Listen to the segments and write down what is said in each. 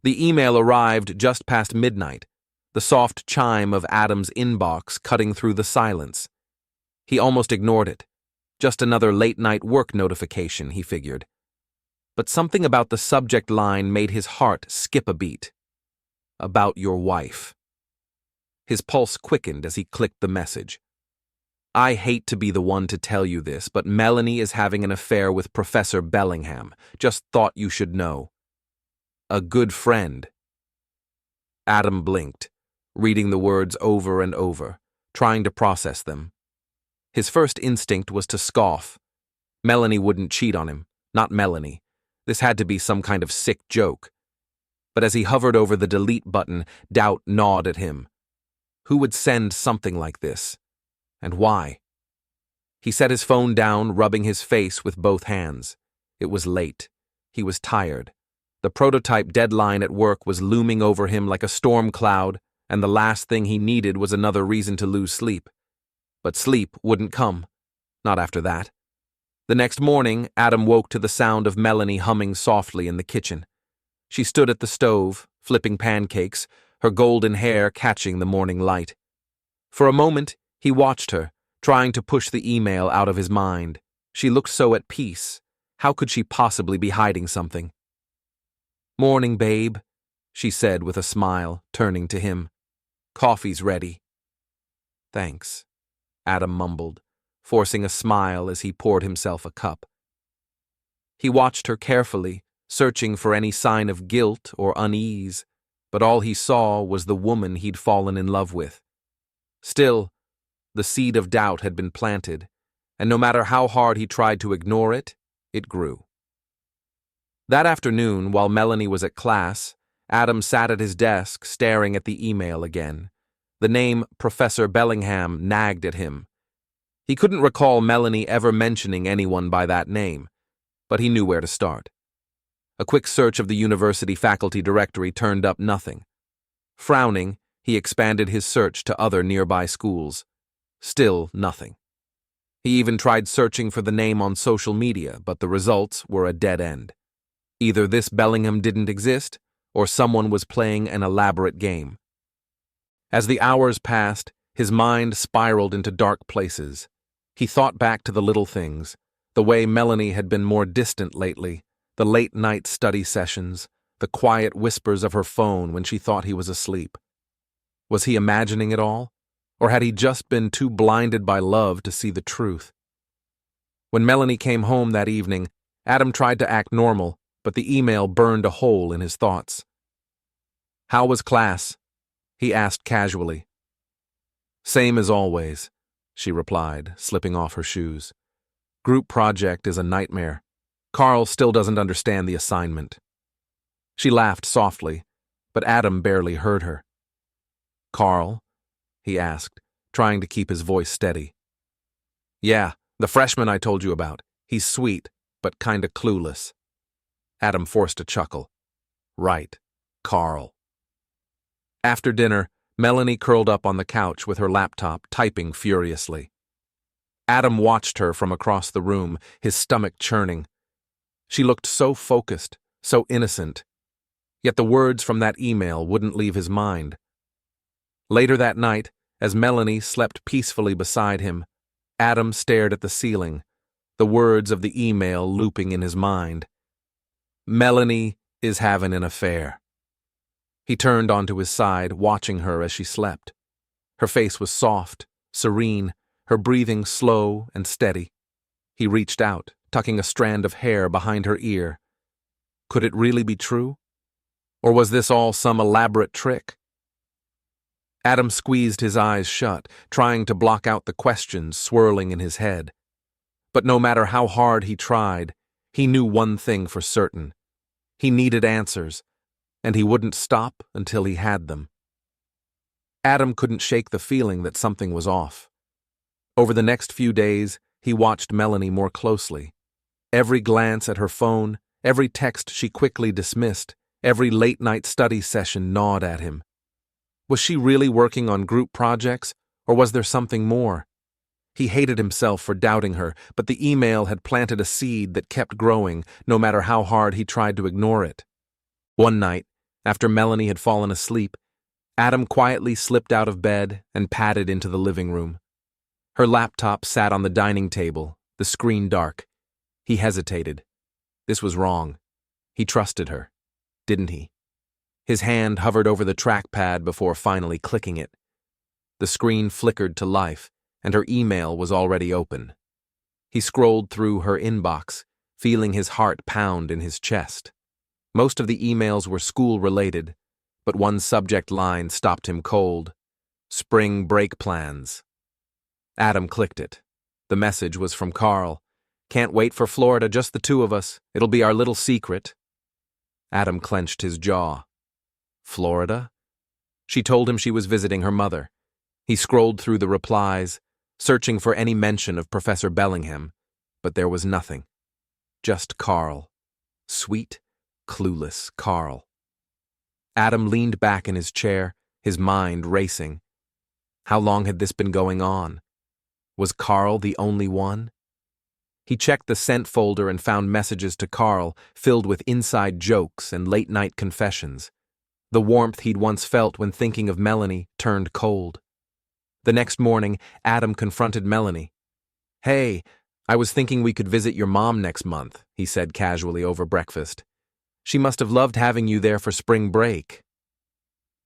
The email arrived just past midnight, the soft chime of Adam's inbox cutting through the silence. He almost ignored it. Just another late-night work notification, he figured. But something about the subject line made his heart skip a beat. About your wife. His pulse quickened as he clicked the message. I hate to be the one to tell you this, but Melanie is having an affair with Professor Bellingham. Just thought you should know. A good friend. Adam blinked, reading the words over and over, trying to process them. His first instinct was to scoff. Melanie wouldn't cheat on him, not Melanie. This had to be some kind of sick joke. But as he hovered over the delete button, doubt gnawed at him. Who would send something like this? And why? He set his phone down, rubbing his face with both hands. It was late. He was tired. The prototype deadline at work was looming over him like a storm cloud, and the last thing he needed was another reason to lose sleep. But sleep wouldn't come. Not after that. The next morning, Adam woke to the sound of Melanie humming softly in the kitchen. She stood at the stove, flipping pancakes, her golden hair catching the morning light. For a moment, he watched her, trying to push the email out of his mind. She looked so at peace. How could she possibly be hiding something? Morning, babe, she said with a smile, turning to him. Coffee's ready. Thanks, Adam mumbled, forcing a smile as he poured himself a cup. He watched her carefully, searching for any sign of guilt or unease, but all he saw was the woman he'd fallen in love with. Still, the seed of doubt had been planted, and no matter how hard he tried to ignore it, it grew. That afternoon, while Melanie was at class, Adam sat at his desk staring at the email again. The name Professor Bellingham nagged at him. He couldn't recall Melanie ever mentioning anyone by that name, but he knew where to start. A quick search of the university faculty directory turned up nothing. Frowning, he expanded his search to other nearby schools. Still nothing. He even tried searching for the name on social media, but the results were a dead end. Either this Bellingham didn't exist, or someone was playing an elaborate game. As the hours passed, his mind spiraled into dark places. He thought back to the little things, the way Melanie had been more distant lately, the late-night study sessions, the quiet whispers of her phone when she thought he was asleep. Was he imagining it all? Or had he just been too blinded by love to see the truth? When Melanie came home that evening, Adam tried to act normal, but the email burned a hole in his thoughts. How was class? He asked casually. Same as always, she replied, slipping off her shoes. Group project is a nightmare. Carl still doesn't understand the assignment. She laughed softly, but Adam barely heard her. Carl? He asked, trying to keep his voice steady. Yeah, the freshman I told you about. He's sweet, but kinda clueless. Adam forced a chuckle. Right, Carl. After dinner, Melanie curled up on the couch with her laptop, typing furiously. Adam watched her from across the room, his stomach churning. She looked so focused, so innocent. Yet the words from that email wouldn't leave his mind. Later that night, as Melanie slept peacefully beside him, Adam stared at the ceiling, the words of the email looping in his mind. Melanie is having an affair. He turned onto his side, watching her as she slept. Her face was soft, serene, her breathing slow and steady. He reached out, tucking a strand of hair behind her ear. Could it really be true? Or was this all some elaborate trick? Adam squeezed his eyes shut, trying to block out the questions swirling in his head. But no matter how hard he tried, he knew one thing for certain. He needed answers, and he wouldn't stop until he had them. Adam couldn't shake the feeling that something was off. Over the next few days, he watched Melanie more closely. Every glance at her phone, every text she quickly dismissed, every late-night study session gnawed at him. Was she really working on group projects, or was there something more? He hated himself for doubting her, but the email had planted a seed that kept growing, no matter how hard he tried to ignore it. One night, After Melanie had fallen asleep, Adam quietly slipped out of bed and padded into the living room. Her laptop sat on the dining table, the screen dark. He hesitated. This was wrong. He trusted her, didn't he? His hand hovered over the trackpad before finally clicking it. The screen flickered to life, and her email was already open. He scrolled through her inbox, feeling his heart pound in his chest. Most of the emails were school-related, but one subject line stopped him cold. Spring break plans. Adam clicked it. The message was from Carl. Can't wait for Florida, just the two of us. It'll be our little secret. Adam clenched his jaw. Florida? She told him she was visiting her mother. He scrolled through the replies, searching for any mention of Professor Bellingham, but there was nothing. Just Carl. Sweet, clueless Carl. Adam leaned back in his chair, his mind racing. How long had this been going on? Was Carl the only one? He checked the sent folder and found messages to Carl filled with inside jokes and late-night confessions. The warmth he'd once felt when thinking of Melanie turned cold. The next morning, Adam confronted Melanie. Hey, I was thinking we could visit your mom next month, he said casually over breakfast. She must have loved having you there for spring break.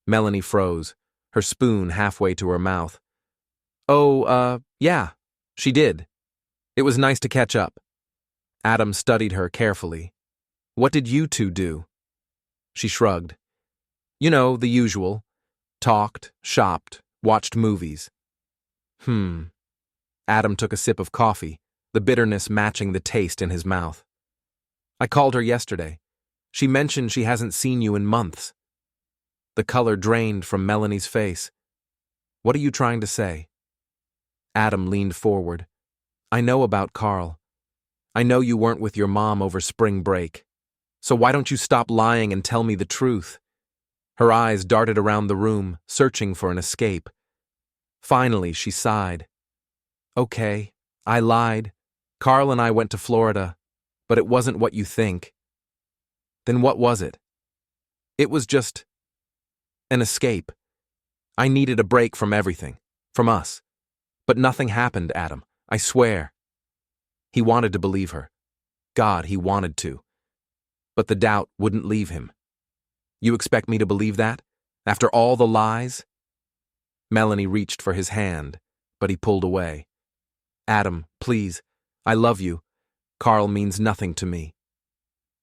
Melanie froze, her spoon halfway to her mouth. Oh, yeah, she did. It was nice to catch up. Adam studied her carefully. What did you two do? She shrugged. You know, the usual. Talked, shopped, watched movies. Adam took a sip of coffee, the bitterness matching the taste in his mouth. I called her yesterday. She mentioned she hasn't seen you in months. The color drained from Melanie's face. What are you trying to say? Adam leaned forward. I know about Carl. I know you weren't with your mom over spring break. So why don't you stop lying and tell me the truth? Her eyes darted around the room, searching for an escape. Finally, she sighed. Okay, I lied. Carl and I went to Florida, but it wasn't what you think. Then what was it? It was just an escape. I needed a break from everything, from us. But nothing happened, Adam, I swear. He wanted to believe her. God, he wanted to. But the doubt wouldn't leave him. You expect me to believe that? After all the lies? Melanie reached for his hand, but he pulled away. Adam, please, I love you. Carl means nothing to me.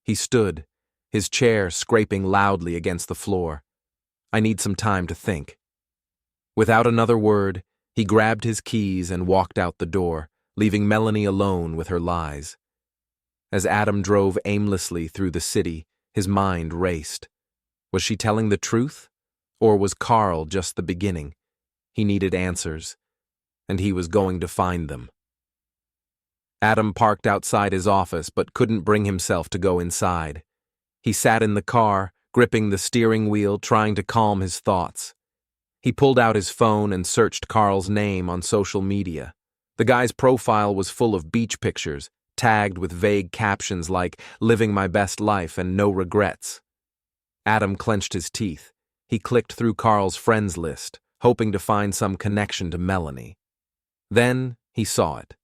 He stood, his chair scraping loudly against the floor. I need some time to think. Without another word, he grabbed his keys and walked out the door, leaving Melanie alone with her lies. As Adam drove aimlessly through the city, his mind raced. Was she telling the truth? Or was Carl just the beginning? He needed answers, and he was going to find them. Adam parked outside his office but couldn't bring himself to go inside. He sat in the car, gripping the steering wheel, trying to calm his thoughts. He pulled out his phone and searched Carl's name on social media. The guy's profile was full of beach pictures, tagged with vague captions like "living my best life and no regrets." Adam clenched his teeth. He clicked through Carl's friends list, hoping to find some connection to Melanie. Then he saw it.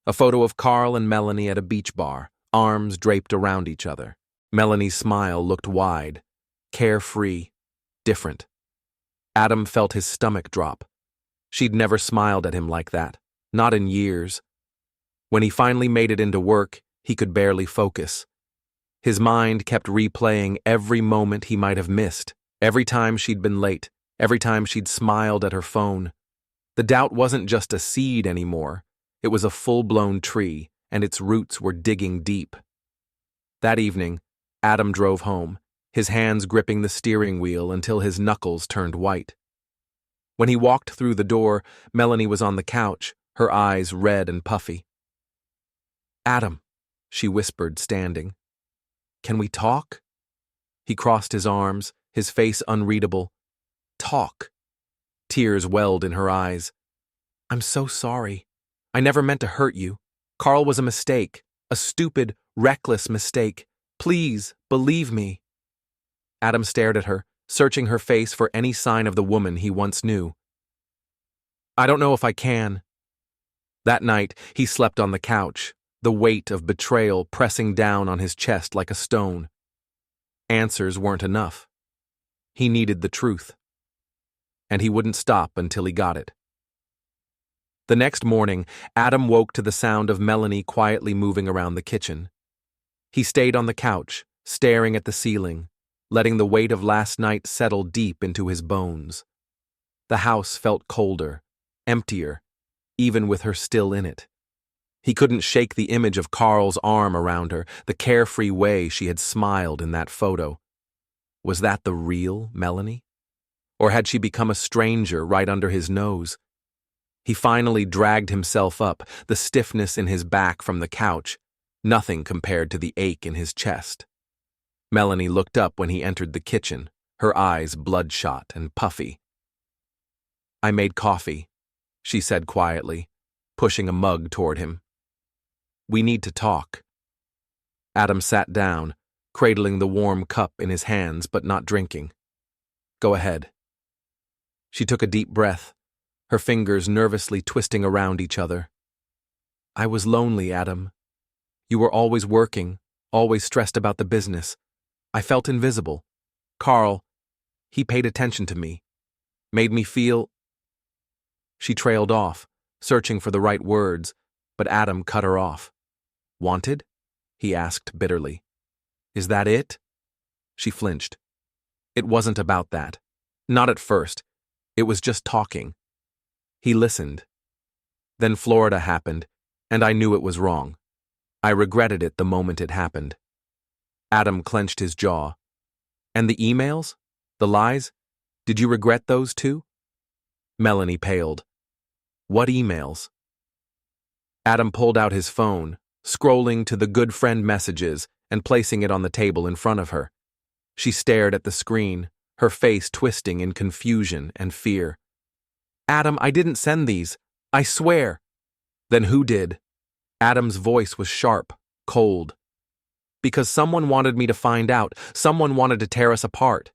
A photo of Carl and Melanie at a beach bar, arms draped around each other. Melanie's smile looked wide, carefree, different. Adam felt his stomach drop. She'd never smiled at him like that, not in years. When he finally made it into work, he could barely focus. His mind kept replaying every moment he might have missed, every time she'd been late, every time she'd smiled at her phone. The doubt wasn't just a seed anymore. It was a full-blown tree, and its roots were digging deep. That evening, Adam drove home, his hands gripping the steering wheel until his knuckles turned white. When he walked through the door, Melanie was on the couch, her eyes red and puffy. Adam, she whispered, standing. Can we talk? He crossed his arms, his face unreadable. Talk. Tears welled in her eyes. I'm so sorry. I never meant to hurt you. Carl was a mistake, a stupid, reckless mistake. Please, believe me. Adam stared at her, searching her face for any sign of the woman he once knew. I don't know if I can. That night, he slept on the couch, the weight of betrayal pressing down on his chest like a stone. Answers weren't enough. He needed the truth. And he wouldn't stop until he got it. The next morning, Adam woke to the sound of Melanie quietly moving around the kitchen. He stayed on the couch, staring at the ceiling, letting the weight of last night settle deep into his bones. The house felt colder, emptier, even with her still in it. He couldn't shake the image of Carl's arm around her, the carefree way she had smiled in that photo. Was that the real Melanie? Or had she become a stranger right under his nose? He finally dragged himself up, the stiffness in his back from the couch, nothing compared to the ache in his chest. Melanie looked up when he entered the kitchen, her eyes bloodshot and puffy. I made coffee, she said quietly, pushing a mug toward him. We need to talk. Adam sat down, cradling the warm cup in his hands but not drinking. Go ahead. She took a deep breath, her fingers nervously twisting around each other. I was lonely, Adam. You were always working, always stressed about the business. I felt invisible. Carl, he paid attention to me, made me feel... She trailed off, searching for the right words, but Adam cut her off. Wanted? He asked bitterly. Is that it? She flinched. It wasn't about that. Not at first. It was just talking. He listened. Then Florida happened, and I knew it was wrong. I regretted it the moment it happened. Adam clenched his jaw. And the emails? The lies? Did you regret those too? Melanie paled. What emails? Adam pulled out his phone, scrolling to the good friend messages and placing it on the table in front of her. She stared at the screen, her face twisting in confusion and fear. Adam, I didn't send these. I swear. Then who did? Adam's voice was sharp, cold. Because someone wanted me to find out. Someone wanted to tear us apart.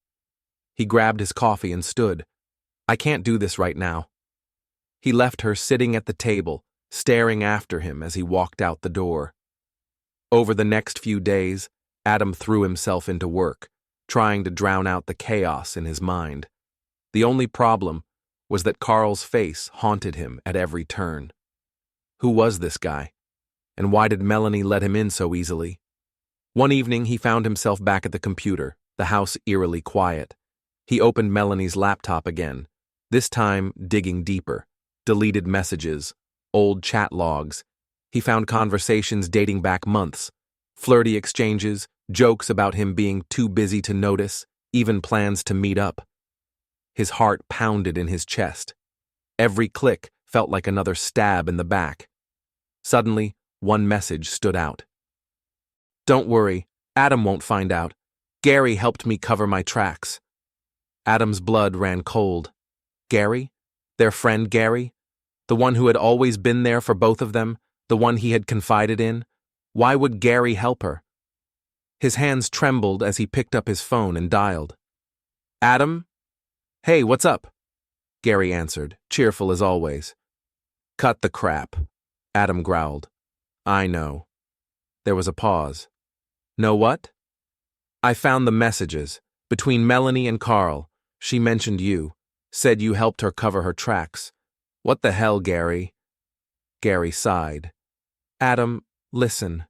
He grabbed his coffee and stood. I can't do this right now. He left her sitting at the table, staring after him as he walked out the door. Over the next few days, Adam threw himself into work, trying to drown out the chaos in his mind. The only problem was that Carl's face haunted him at every turn. Who was this guy? And why did Melanie let him in so easily? One evening, he found himself back at the computer, the house eerily quiet. He opened Melanie's laptop again, this time digging deeper. Deleted messages, old chat logs. He found conversations dating back months, flirty exchanges, jokes about him being too busy to notice, even plans to meet up. His heart pounded in his chest. Every click felt like another stab in the back. Suddenly, one message stood out. Don't worry, Adam won't find out. Gary helped me cover my tracks. Adam's blood ran cold. Gary? Their friend Gary? The one who had always been there for both of them? The one he had confided in? Why would Gary help her? His hands trembled as he picked up his phone and dialed. Adam? Hey, what's up? Gary answered, cheerful as always. Cut the crap, Adam growled. I know. There was a pause. Know what? I found the messages. Between Melanie and Carl. She mentioned you. Said you helped her cover her tracks. What the hell, Gary? Gary sighed. Adam, listen.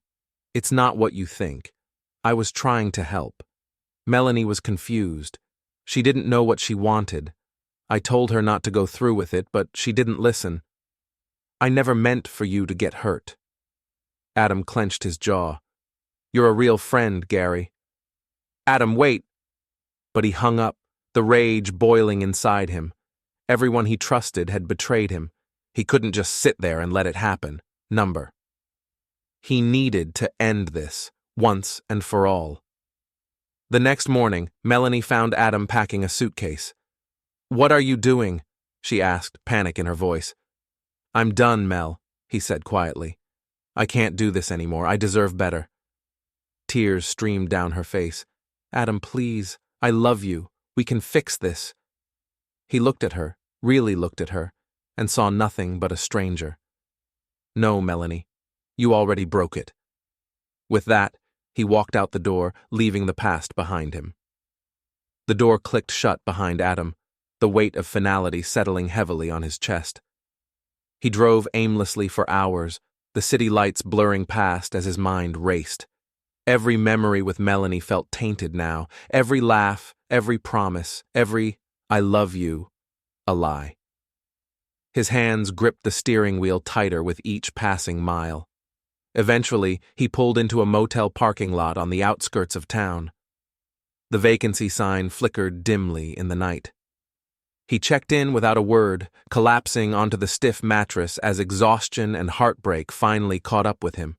It's not what you think. I was trying to help. Melanie was confused. She didn't know what she wanted. I told her not to go through with it, but she didn't listen. I never meant for you to get hurt. Adam clenched his jaw. You're a real friend, Gary. Adam, wait. But he hung up, the rage boiling inside him. Everyone he trusted had betrayed him. He couldn't just sit there and let it happen. He needed to end this, once and for all. The next morning, Melanie found Adam packing a suitcase. What are you doing? She asked, panic in her voice. I'm done, Mel, he said quietly. I can't do this anymore. I deserve better. Tears streamed down her face. Adam, please. I love you. We can fix this. He looked at her, really looked at her, and saw nothing but a stranger. No, Melanie. You already broke it. With that, he walked out the door, leaving the past behind him. The door clicked shut behind Adam, the weight of finality settling heavily on his chest. He drove aimlessly for hours, the city lights blurring past as his mind raced. Every memory with Melanie felt tainted now, every laugh, every promise, every "I love you," a lie. His hands gripped the steering wheel tighter with each passing mile. Eventually, he pulled into a motel parking lot on the outskirts of town. The vacancy sign flickered dimly in the night. He checked in without a word, collapsing onto the stiff mattress as exhaustion and heartbreak finally caught up with him.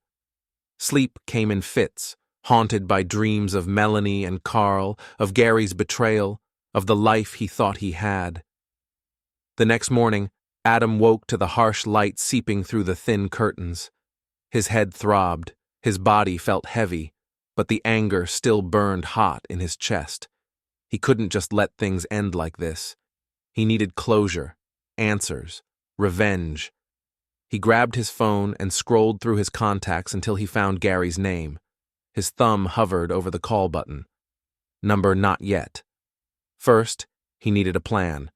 Sleep came in fits, haunted by dreams of Melanie and Carl, of Gary's betrayal, of the life he thought he had. The next morning, Adam woke to the harsh light seeping through the thin curtains. His head throbbed, his body felt heavy, but the anger still burned hot in his chest. He couldn't just let things end like this. He needed closure, answers, revenge. He grabbed his phone and scrolled through his contacts until he found Gary's name. His thumb hovered over the call button. Number not yet. First, he needed a plan.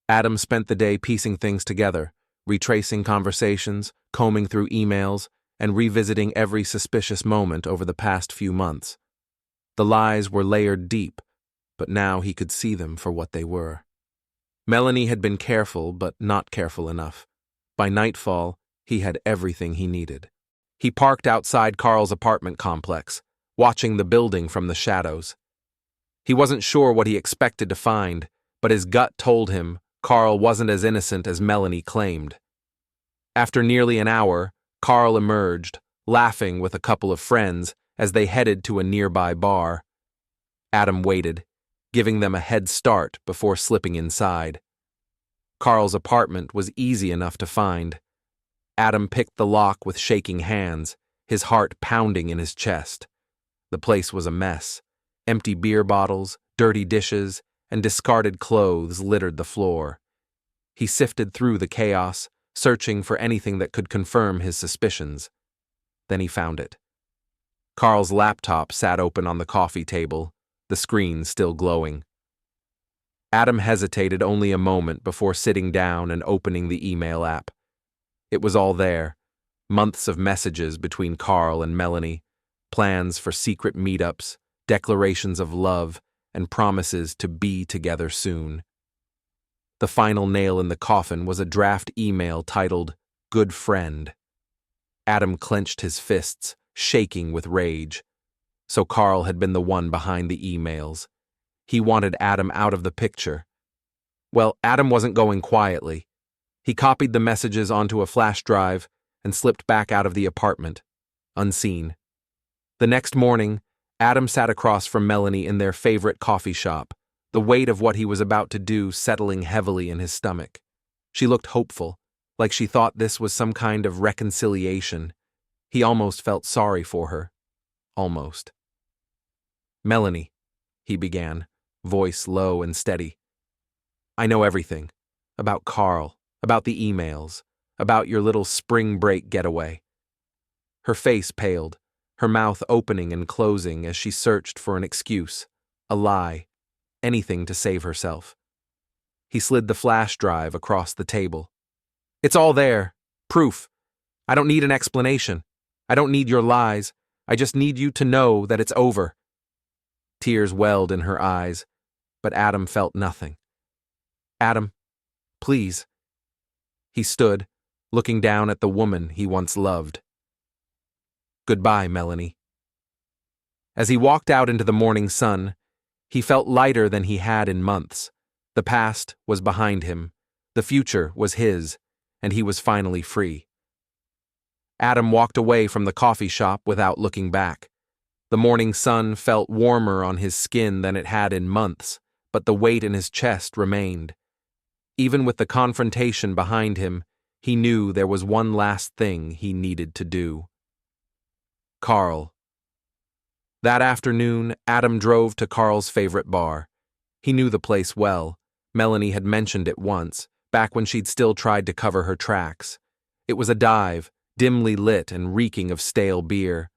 Adam spent the day piecing things together, retracing conversations, combing through emails, and revisiting every suspicious moment over the past few months. The lies were layered deep, but now he could see them for what they were. Melanie had been careful, but not careful enough. By nightfall, he had everything he needed. He parked outside Carl's apartment complex, watching the building from the shadows. He wasn't sure what he expected to find, but his gut told him Carl wasn't as innocent as Melanie claimed. After nearly an hour, Carl emerged, laughing with a couple of friends as they headed to a nearby bar. Adam waited, giving them a head start before slipping inside. Carl's apartment was easy enough to find. Adam picked the lock with shaking hands, his heart pounding in his chest. The place was a mess. Empty beer bottles, dirty dishes, and discarded clothes littered the floor. He sifted through the chaos, searching for anything that could confirm his suspicions. Then he found it. Carl's laptop sat open on the coffee table, the screen still glowing. Adam hesitated only a moment before sitting down and opening the email app. It was all there, months of messages between Carl and Melanie, plans for secret meetups, declarations of love, and promises to be together soon. The final nail in the coffin was a draft email titled, "Good Friend." Adam clenched his fists, shaking with rage. So Carl had been the one behind the emails. He wanted Adam out of the picture. Well, Adam wasn't going quietly. He copied the messages onto a flash drive and slipped back out of the apartment, unseen. The next morning, Adam sat across from Melanie in their favorite coffee shop, the weight of what he was about to do settling heavily in his stomach. She looked hopeful, like she thought this was some kind of reconciliation. He almost felt sorry for her. Almost. "Melanie," he began, voice low and steady. "I know everything. About Carl, about the emails, about your little spring break getaway." Her face paled, her mouth opening and closing as she searched for an excuse, a lie, anything to save herself. He slid the flash drive across the table. "It's all there. Proof. I don't need an explanation. I don't need your lies. I just need you to know that it's over." Tears welled in her eyes, but Adam felt nothing. "Adam, please." He stood, looking down at the woman he once loved. "Goodbye, Melanie." As he walked out into the morning sun, he felt lighter than he had in months. The past was behind him, the future was his, and he was finally free. Adam walked away from the coffee shop without looking back. The morning sun felt warmer on his skin than it had in months, but the weight in his chest remained. Even with the confrontation behind him, he knew there was one last thing he needed to do. Carl. That afternoon, Adam drove to Carl's favorite bar. He knew the place well. Melanie had mentioned it once, back when she'd still tried to cover her tracks. It was a dive, dimly lit and reeking of stale beer.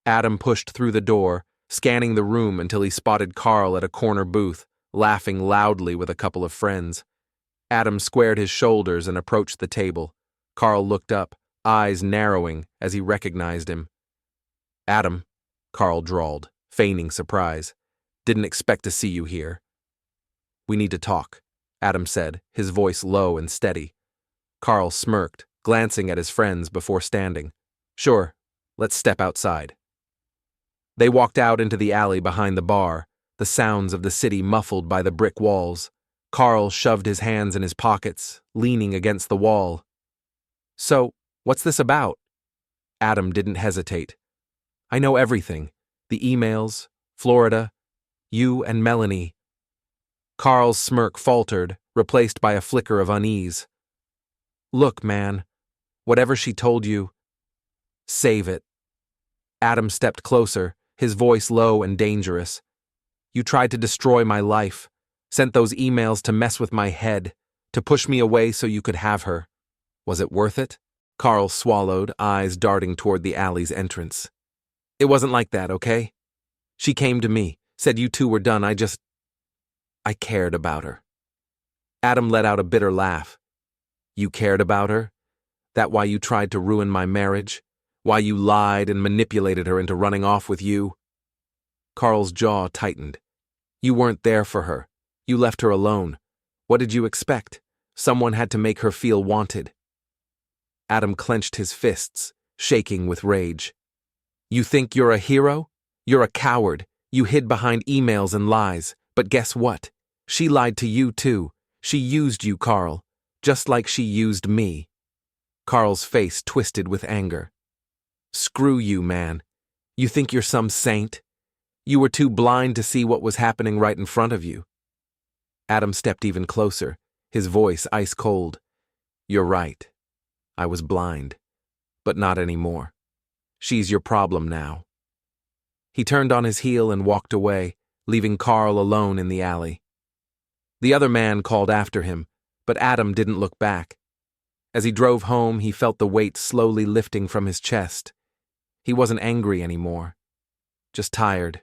Adam pushed through the door, scanning the room until he spotted Carl at a corner booth, laughing loudly with a couple of friends. Adam squared his shoulders and approached the table. Carl looked up, eyes narrowing as he recognized him. "Adam," Carl drawled, feigning surprise. "Didn't expect to see you here." "We need to talk," Adam said, his voice low and steady. Carl smirked, glancing at his friends before standing. "Sure, let's step outside." They walked out into the alley behind the bar, the sounds of the city muffled by the brick walls. Carl shoved his hands in his pockets, leaning against the wall. "So, what's this about?" Adam didn't hesitate. "I know everything. The emails, Florida, you and Melanie." Carl's smirk faltered, replaced by a flicker of unease. "Look, man, whatever she told you, save it." Adam stepped closer, his voice low and dangerous. "You tried to destroy my life, sent those emails to mess with my head, to push me away so you could have her. Was it worth it?" Carl swallowed, eyes darting toward the alley's entrance. "It wasn't like that, okay? She came to me, said you two were done. I cared about her." Adam let out a bitter laugh. "You cared about her? That why you tried to ruin my marriage? Why you lied and manipulated her into running off with you?" Carl's jaw tightened. "You weren't there for her. You left her alone. What did you expect? Someone had to make her feel wanted." Adam clenched his fists, shaking with rage. "You think you're a hero? You're a coward. You hid behind emails and lies. But guess what? She lied to you too. She used you, Carl, just like she used me." Carl's face twisted with anger. "Screw you, man. You think you're some saint? You were too blind to see what was happening right in front of you." Adam stepped even closer, his voice ice cold. "You're right. I was blind. But not anymore. She's your problem now." He turned on his heel and walked away, leaving Carl alone in the alley. The other man called after him, but Adam didn't look back. As he drove home, he felt the weight slowly lifting from his chest. He wasn't angry anymore. Just tired.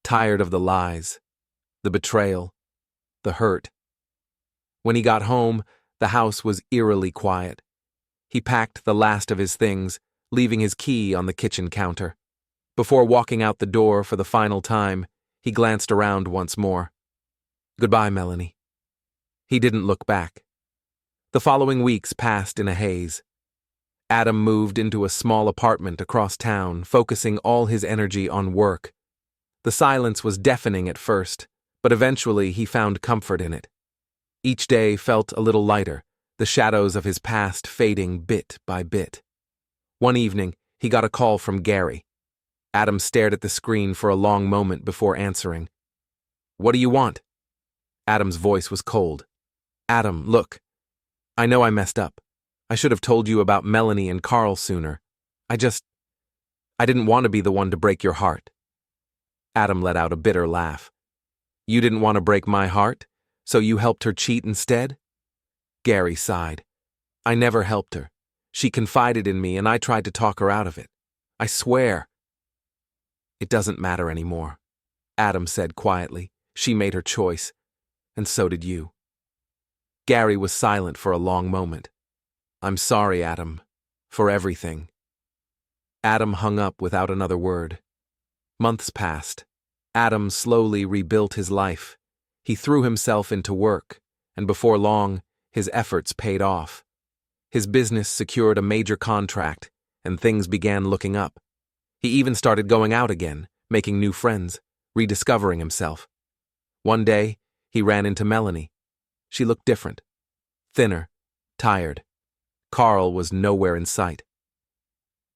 Tired of the lies, the betrayal, the hurt. When he got home, the house was eerily quiet. He packed the last of his things, leaving his key on the kitchen counter. Before walking out the door for the final time, he glanced around once more. "Goodbye, Melanie." He didn't look back. The following weeks passed in a haze. Adam moved into a small apartment across town, focusing all his energy on work. The silence was deafening at first, but eventually he found comfort in it. Each day felt a little lighter, the shadows of his past fading bit by bit. One evening, he got a call from Gary. Adam stared at the screen for a long moment before answering. "What do you want?" Adam's voice was cold. "Adam, look. I know I messed up. I should have told you about Melanie and Carl sooner. I didn't want to be the one to break your heart." Adam let out a bitter laugh. "You didn't want to break my heart, so you helped her cheat instead?" Gary sighed. "I never helped her. She confided in me and I tried to talk her out of it. I swear." "It doesn't matter anymore," Adam said quietly. "She made her choice, and so did you." Gary was silent for a long moment. "I'm sorry, Adam, for everything." Adam hung up without another word. Months passed. Adam slowly rebuilt his life. He threw himself into work, and before long, his efforts paid off. His business secured a major contract, and things began looking up. He even started going out again, making new friends, rediscovering himself. One day, he ran into Melanie. She looked different. Thinner, tired. Carl was nowhere in sight.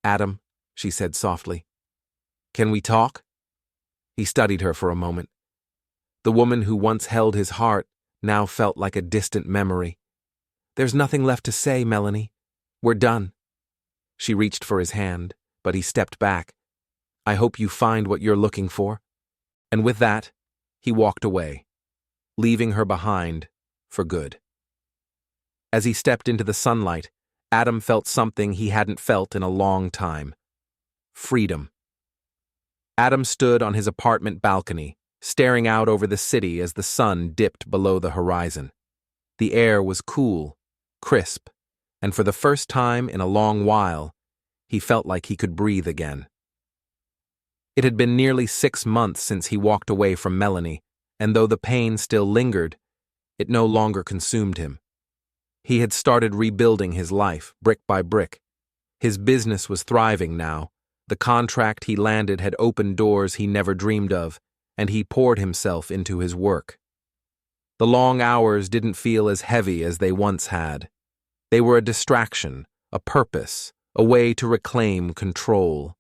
"Adam," she said softly, "can we talk?" He studied her for a moment. The woman who once held his heart now felt like a distant memory. "There's nothing left to say, Melanie. We're done." She reached for his hand, but he stepped back. "I hope you find what you're looking for." And with that, he walked away. leaving her behind for good. As he stepped into the sunlight, Adam felt something he hadn't felt in a long time: freedom. Adam stood on his apartment balcony, staring out over the city as the sun dipped below the horizon. The air was cool, crisp, and for the first time in a long while, he felt like he could breathe again. It had been nearly 6 months since he walked away from Melanie, and though the pain still lingered, it no longer consumed him. He had started rebuilding his life, brick by brick. His business was thriving now. The contract he landed had opened doors he never dreamed of, and he poured himself into his work. The long hours didn't feel as heavy as they once had. They were a distraction, a purpose, a way to reclaim control.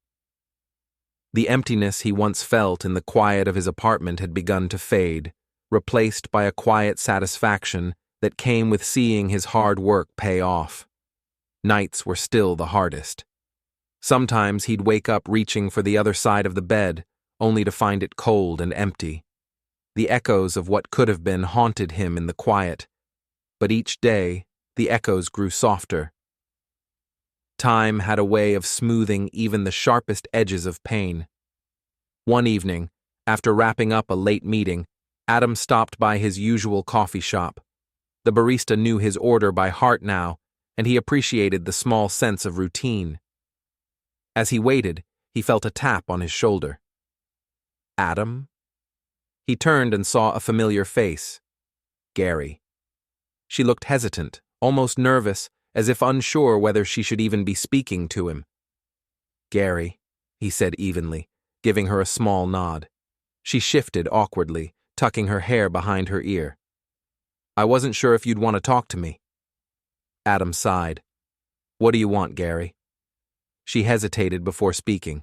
The emptiness he once felt in the quiet of his apartment had begun to fade, replaced by a quiet satisfaction that came with seeing his hard work pay off. Nights were still the hardest. Sometimes he'd wake up reaching for the other side of the bed, only to find it cold and empty. The echoes of what could have been haunted him in the quiet, but each day the echoes grew softer. Time had a way of smoothing even the sharpest edges of pain. One evening, after wrapping up a late meeting, Adam stopped by his usual coffee shop. The barista knew his order by heart now, and he appreciated the small sense of routine. As he waited, he felt a tap on his shoulder. Adam? He turned and saw a familiar face. Gary. She looked hesitant, almost nervous, as if unsure whether she should even be speaking to him. Gary, he said evenly, giving her a small nod. She shifted awkwardly, tucking her hair behind her ear. I wasn't sure if you'd want to talk to me. Adam sighed. What do you want, Gary? She hesitated before speaking.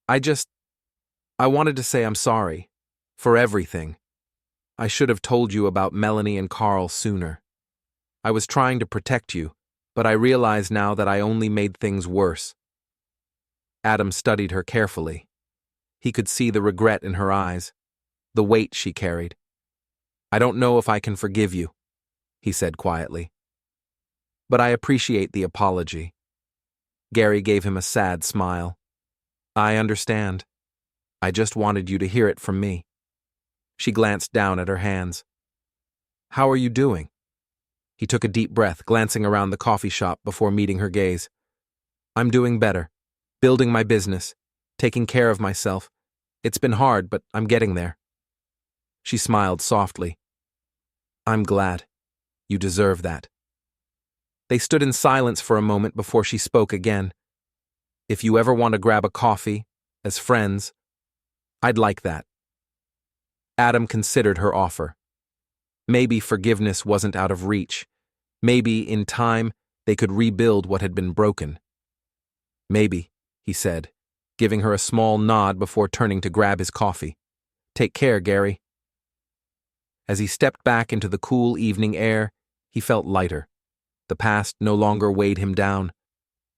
I wanted to say I'm sorry. For everything. I should have told you about Melanie and Carl sooner. I was trying to protect you, but I realize now that I only made things worse. Adam studied her carefully. He could see the regret in her eyes, the weight she carried. I don't know if I can forgive you, he said quietly. But I appreciate the apology. Gary gave him a sad smile. I understand. I just wanted you to hear it from me. She glanced down at her hands. How are you doing? He took a deep breath, glancing around the coffee shop before meeting her gaze. I'm doing better, building my business, taking care of myself. It's been hard, but I'm getting there. She smiled softly. I'm glad. You deserve that. They stood in silence for a moment before she spoke again. If you ever want to grab a coffee, as friends, I'd like that. Adam considered her offer. Maybe forgiveness wasn't out of reach. Maybe, in time, they could rebuild what had been broken. Maybe, he said, giving her a small nod before turning to grab his coffee. Take care, Gary. As he stepped back into the cool evening air, he felt lighter. The past no longer weighed him down.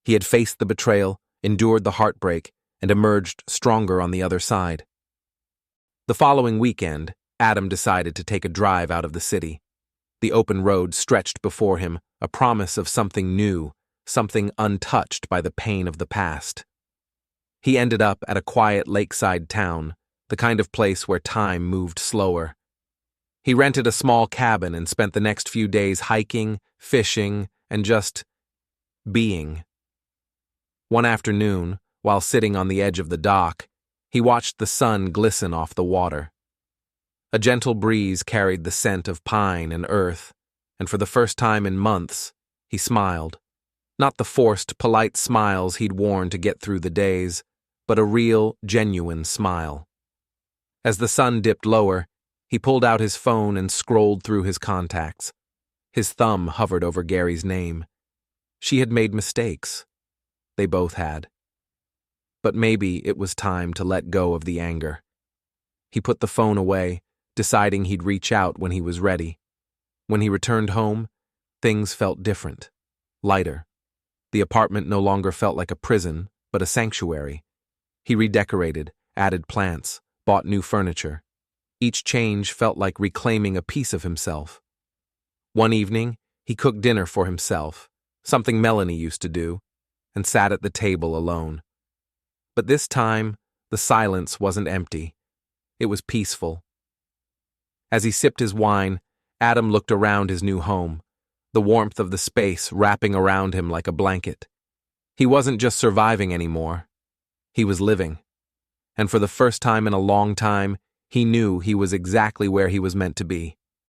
He had faced the betrayal, endured the heartbreak, and emerged stronger on the other side. The following weekend, Adam decided to take a drive out of the city. The open road stretched before him, a promise of something new, something untouched by the pain of the past. He ended up at a quiet lakeside town, the kind of place where time moved slower. He rented a small cabin and spent the next few days hiking, fishing, and just being. One afternoon, while sitting on the edge of the dock, he watched the sun glisten off the water. A gentle breeze carried the scent of pine and earth, and for the first time in months, he smiled. Not the forced, polite smiles he'd worn to get through the days, but a real, genuine smile. As the sun dipped lower, he pulled out his phone and scrolled through his contacts. His thumb hovered over Gary's name. She had made mistakes. They both had. But maybe it was time to let go of the anger. He put the phone away, deciding he'd reach out when he was ready. When he returned home, things felt different, lighter. The apartment no longer felt like a prison, but a sanctuary. He redecorated, added plants, bought new furniture. Each change felt like reclaiming a piece of himself. One evening, he cooked dinner for himself, something Melanie used to do, and sat at the table alone. But this time, the silence wasn't empty. It was peaceful. As he sipped his wine, Adam looked around his new home, the warmth of the space wrapping around him like a blanket. He wasn't just surviving anymore. He was living. And for the first time in a long time, he knew he was exactly where he was meant to be.